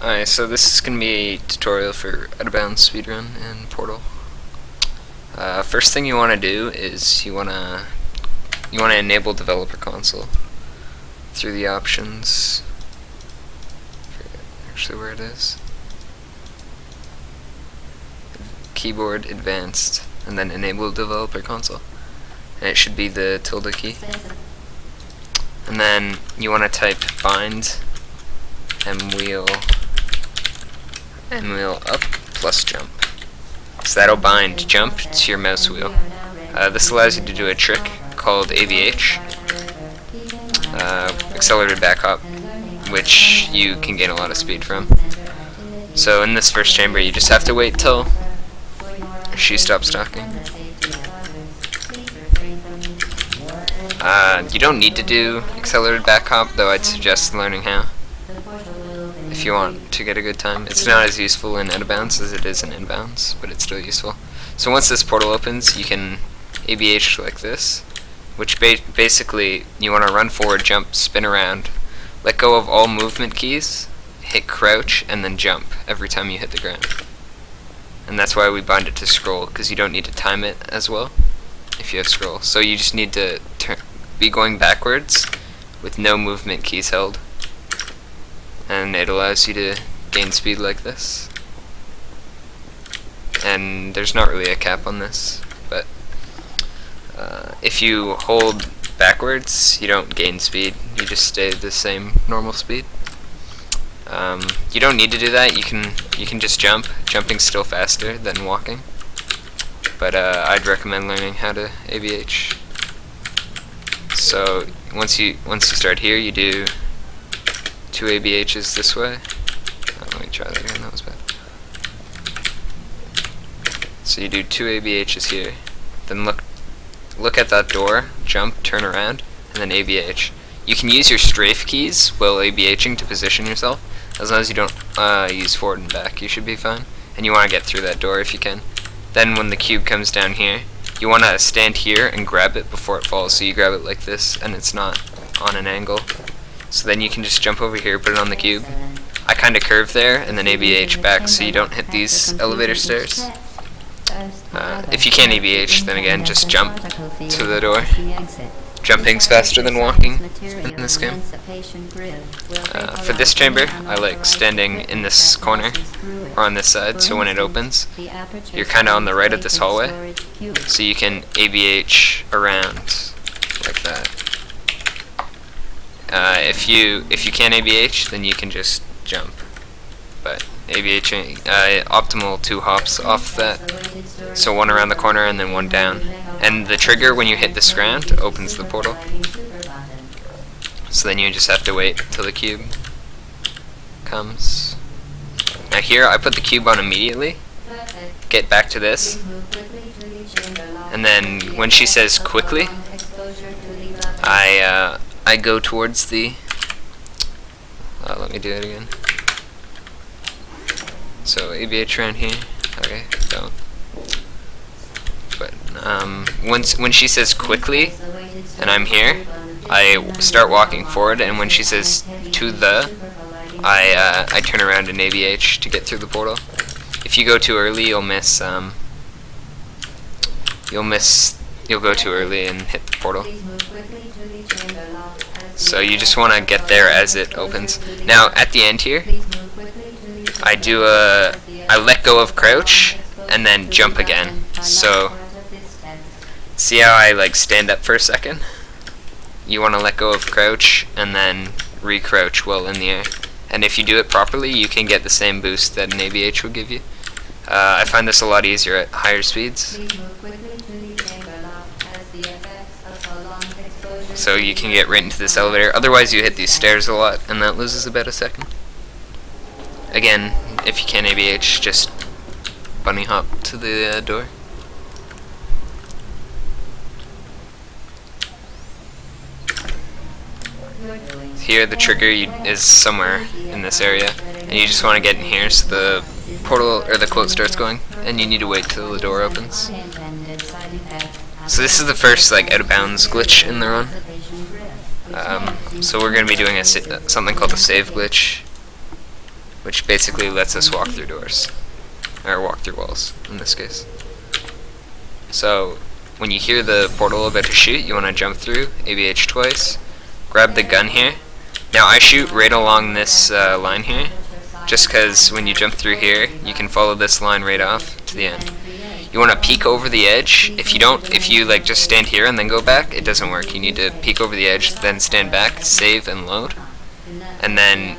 Alright, so this is going to be a tutorial for out-of-bounds speedrun in Portal. First thing you want to do is you want to enable developer console through the options. I forget actually where it is. Keyboard advanced, and then enable developer console, and it should be the tilde key. And then you want to type bind mwheel up plus jump. So that'll bind jump to your mouse wheel. This allows you to do a trick called ABH, accelerated back hop, which you can gain a lot of speed from. So in this first chamber you just have to wait till she stops talking. You don't need to do accelerated back hop, though I'd suggest learning how if you want to get a good time. It's not as useful in out-of-bounds as it is in inbounds, but it's still useful. So once this portal opens, you can ABH like this, which basically you want to run forward, jump, spin around, let go of all movement keys, hit crouch, and then jump every time you hit the ground. And that's why we bind it to scroll, because you don't need to time it as well if you have scroll. So you just need to be going backwards with no movement keys held, and it allows you to gain speed like this. And there's not really a cap on this, but if you hold backwards, you don't gain speed, you just stay the same normal speed. You don't need to do that. You can just jump. Jumping's still faster than walking, but I'd recommend learning how to ABH. So once you start here, you do 2 ABHs this way. Let me try that again. That was bad. So you do 2 ABHs here. Then look at that door. Jump. Turn around, and then ABH. You can use your strafe keys while ABHing to position yourself. As long as you don't use forward and back, you should be fine. And you want to get through that door if you can. Then when the cube comes down here, you want to stand here and grab it before it falls. So you grab it like this, and it's not on an angle. So then you can just jump over here, put it on the cube. I kind of curve there, and then ABH back so you don't hit these elevator stairs. If you can't ABH, then again, just jump to the door. Jumping's faster than walking in this game. For this chamber, I like standing in this corner, or on this side, so when it opens, you're kind of on the right of this hallway, so you can ABH around like that. If you can't ABH, then you can just jump. But ABHing, optimal 2 hops off that, so 1 around the corner and then 1 down. And the trigger when you hit this ground opens the portal. So then you just have to wait till the cube comes. Now here I put the cube on immediately, get back to this, and then when she says quickly, I go towards the, let me do it again. So ABH around here, okay, don't. But when she says quickly, and I'm here, I start walking forward, and when she says to the, I turn around and ABH to get through the portal. If you go too early, you'll go too early and hit the portal. So you just want to get there as it opens. Now at the end here, I let go of crouch and then jump again. So see how I like stand up for a second? You want to let go of crouch and then re-crouch while in the air. And if you do it properly, you can get the same boost that an ABH will give you. I find this a lot easier at higher speeds. So you can get right into this elevator. Otherwise you hit these stairs a lot, and that loses about a second. Again, if you can't ABH, just bunny hop to the door. Here the trigger is somewhere in this area, and you just want to get in here so the portal or the quote starts going, and you need to wait till the door opens. So this is the first like out of bounds glitch in the run. So we're going to be doing something called a save glitch, which basically lets us walk through doors, or walk through walls in this case. So when you hear the portal about to shoot, you want to jump through, ABH twice, grab the gun here. Now I shoot right along this line here, just because when you jump through here, you can follow this line right off to the end. You want to peek over the edge. If you like just stand here and then go back, it doesn't work. You need to peek over the edge, then stand back, save and load, and then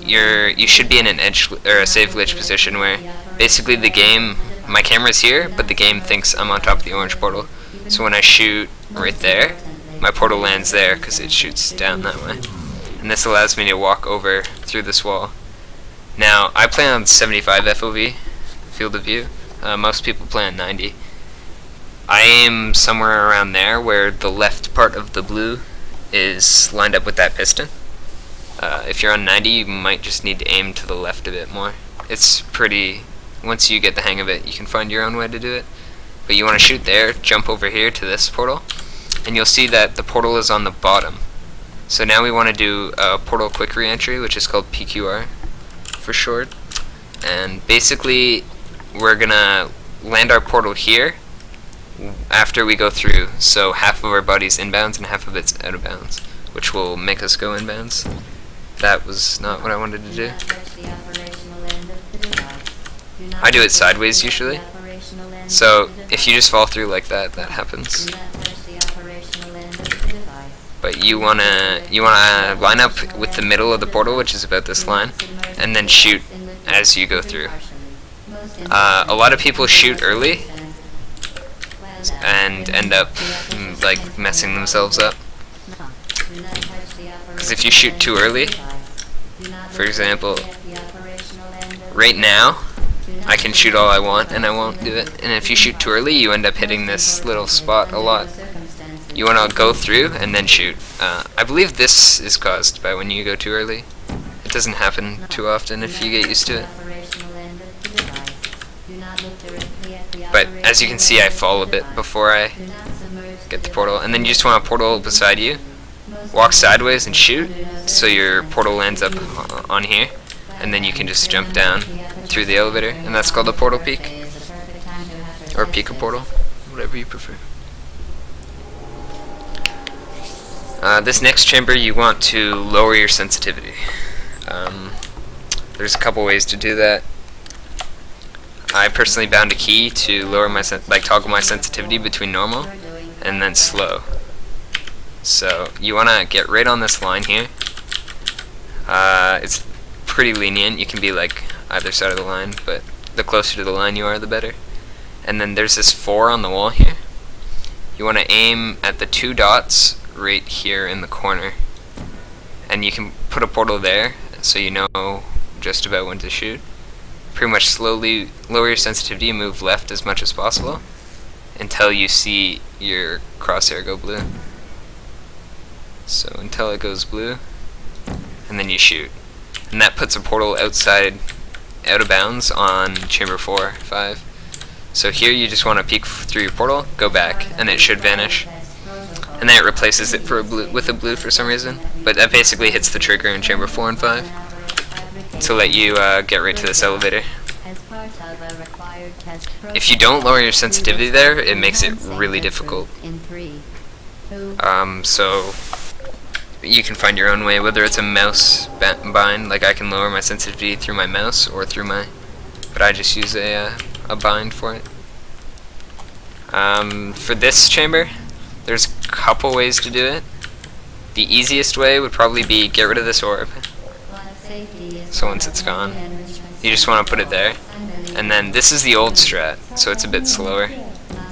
you should be in an edge or a save glitch position where basically the game, my camera's here, but the game thinks I'm on top of the orange portal. So when I shoot right there, my portal lands there because it shoots down that way. And this allows me to walk over through this wall. Now, I play on 75 FOV, field of view. Most people play on 90. I aim somewhere around there where the left part of the blue is lined up with that piston. If you're on 90, you might just need to aim to the left a bit more. It's pretty, once you get the hang of it, you can find your own way to do it. But you want to shoot there, jump over here to this portal, and you'll see that the portal is on the bottom. So now we want to do a portal quick reentry, which is called PQR for short. And basically, we're gonna land our portal here after we go through. So half of our body's inbounds and half of it's out of bounds, which will make us go inbounds. That was not what I wanted to do. I do it sideways usually. So if you just fall through like that, that happens. But you wanna line up with the middle of the portal, which is about this line, and then shoot as you go through. A lot of people shoot early and end up like messing themselves up. Because if you shoot too early, for example, right now, I can shoot all I want and I won't do it. And if you shoot too early, you end up hitting this little spot a lot. You want to go through and then shoot. I believe this is caused by when you go too early. It doesn't happen too often if you get used to it. But as you can see, I fall a bit before I get the portal. And then you just want a portal beside you. Walk sideways and shoot, so your portal lands up on here. And then you can just jump down through the elevator. And that's called a portal peek. Or peek a portal, whatever you prefer. This next chamber, you want to lower your sensitivity. There's a couple ways to do that. I personally bound a key to lower my toggle my sensitivity between normal and then slow. So you want to get right on this line here. It's pretty lenient. You can be like either side of the line, but the closer to the line you are, the better. And then there's this 4 on the wall here. You want to aim at the 2 dots right here in the corner, and you can put a portal there so you know just about when to shoot. Pretty much slowly lower your sensitivity and move left as much as possible until you see your crosshair go blue. So until it goes blue, and then you shoot. And that puts a portal out of bounds on chamber 4, 5. So here you just want to peek through your portal, go back, and it should vanish. And then it replaces it with a blue for some reason. But that basically hits the trigger in chamber 4 and 5 to let you get right to this elevator. If you don't lower your sensitivity there, it makes it really difficult. So you can find your own way, whether it's a mouse bind, like I can lower my sensitivity through my mouse or through my, but I just use a bind for it. For this chamber, there's a couple ways to do it. The easiest way would probably be get rid of this orb. So once it's gone, you just want to put it there. And then this is the old strat, so it's a bit slower.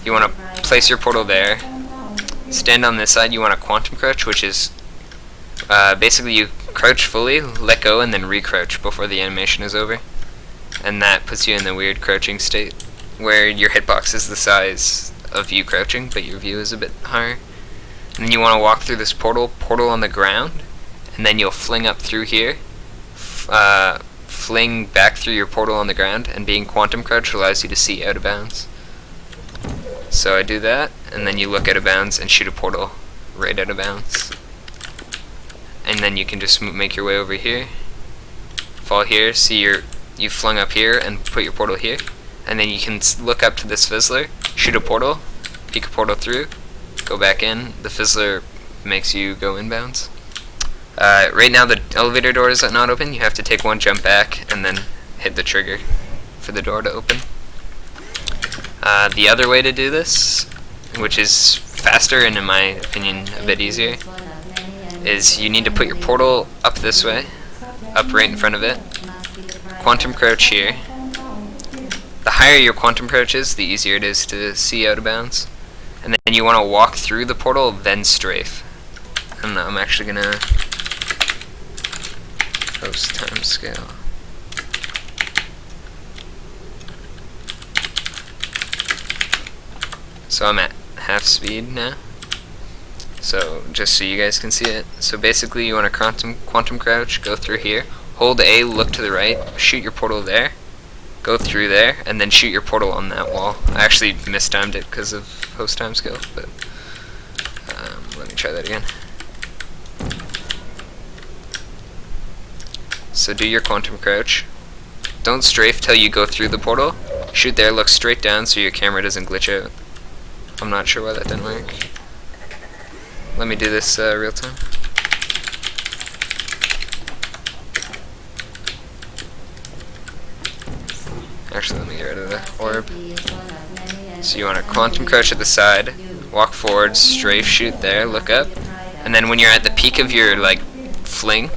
You want to place your portal there. Stand on this side, you want a quantum crouch, which is basically you crouch fully, let go, and then recrouch before the animation is over. And that puts you in the weird crouching state, where your hitbox is the size of you crouching, but your view is a bit higher. And then you want to walk through this portal on the ground, and then you'll fling up through here, fling back through your portal on the ground, and being quantum crouch allows you to see out of bounds. So I do that, and then you look out of bounds and shoot a portal right out of bounds. And then you can just make your way over here, fall here, see you flung up here and put your portal here, and then you can look up to this fizzler, shoot a portal, peek a portal through, go back in. The fizzler makes you go inbounds. Right now the elevator door is not open. You have to take one jump back and then hit the trigger for the door to open. The other way to do this, which is faster and in my opinion a bit easier, is you need to put your portal up this way, up right in front of it, quantum crouch here. The higher your quantum crouch is, the easier it is to see out of bounds. And then you want to walk through the portal, then strafe. And I'm actually going to post time scale. So I'm at half speed now. So just so you guys can see it. So basically you want to quantum crouch, go through here, hold A, look to the right, shoot your portal there, go through there, and then shoot your portal on that wall. I actually mistimed it because of post time scale, but let me try that again. So do your quantum crouch. Don't strafe till you go through the portal. Shoot there, look straight down so your camera doesn't glitch out. I'm not sure why that didn't work. Let me do this real time. Actually, let me get rid of the orb. So you want to quantum crouch at the side, walk forward, strafe, shoot there, look up, and then when you're at the peak of your fling,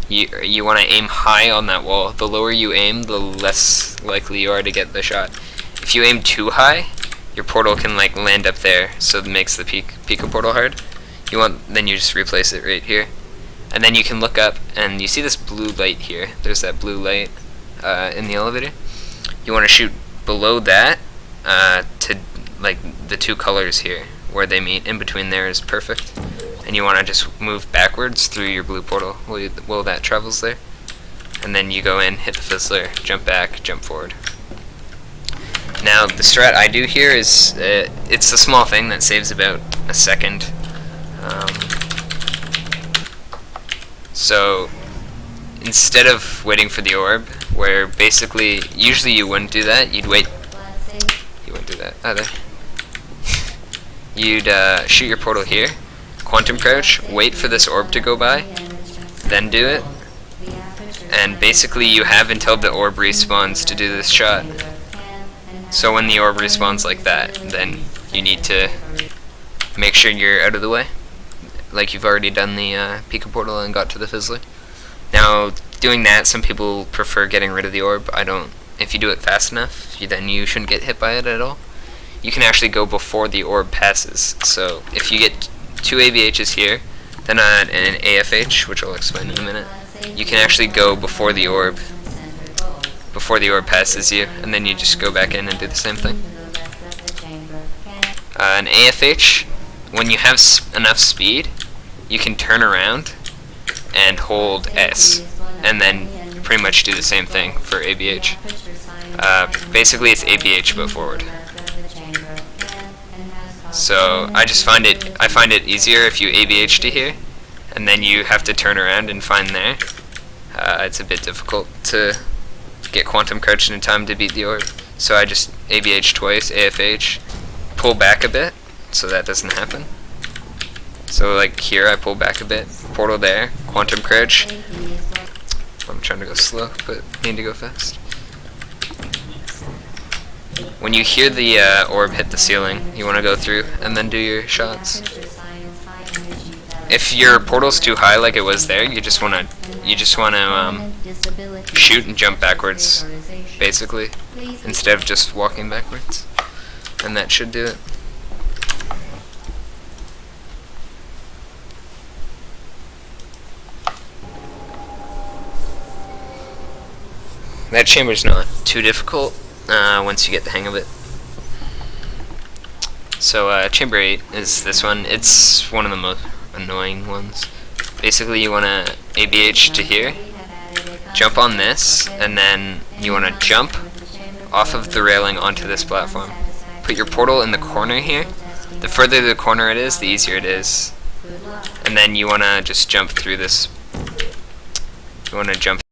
you want to aim high on that wall. The lower you aim, the less likely you are to get the shot. If you aim too high, your portal can land up there, so it makes the peak of portal hard. Then you just replace it right here, and then you can look up and you see this blue light here. There's that blue light in the elevator. You want to shoot below that to the two colors here where they meet. In between there is perfect, and you want to just move backwards through your blue portal while that travels there, and then you go in, hit the fizzler, jump back, jump forward. Now the strat I do here is it's a small thing that saves about a second. So instead of waiting for the orb, where basically usually you wouldn't do that, you'd wait. You wouldn't do that either. You'd shoot your portal here, quantum crouch, wait for this orb to go by, then do it, and basically you have until the orb respawns to do this shot. So when the orb respawns like that, then you need to make sure you're out of the way, like you've already done the Pika portal and got to the fizzler. Now, doing that, some people prefer getting rid of the orb. I don't. If you do it fast enough, then you shouldn't get hit by it at all. You can actually go before the orb passes. So if you get 2 ABHs here, then an AFH, which I'll explain in a minute, you can actually go before the orb passes you, and then you just go back in and do the same thing. An AFH, when you have enough speed, you can turn around and hold S, and then pretty much do the same thing for ABH. Basically it's ABH but forward. So I find it easier if you ABH to here, and then you have to turn around and find there. It's a bit difficult to get quantum crouched in time to beat the orb. So I just ABH twice, AFH, pull back a bit, so that doesn't happen. So here I pull back a bit, portal there, quantum crouch. I'm trying to go slow, but need to go fast. When you hear the orb hit the ceiling, you want to go through and then do your shots. If your portal's too high like it was there, you just want to shoot and jump backwards, basically, instead of just walking backwards, and that should do it. That chamber's not too difficult once you get the hang of it. So chamber 8 is this one. It's one of the most annoying ones. Basically you want to ABH to here, jump on this, and then you want to jump off of the railing onto this platform. Put your portal in the corner here. The further the corner it is, the easier it is. And then you want to just jump through this. You want to jump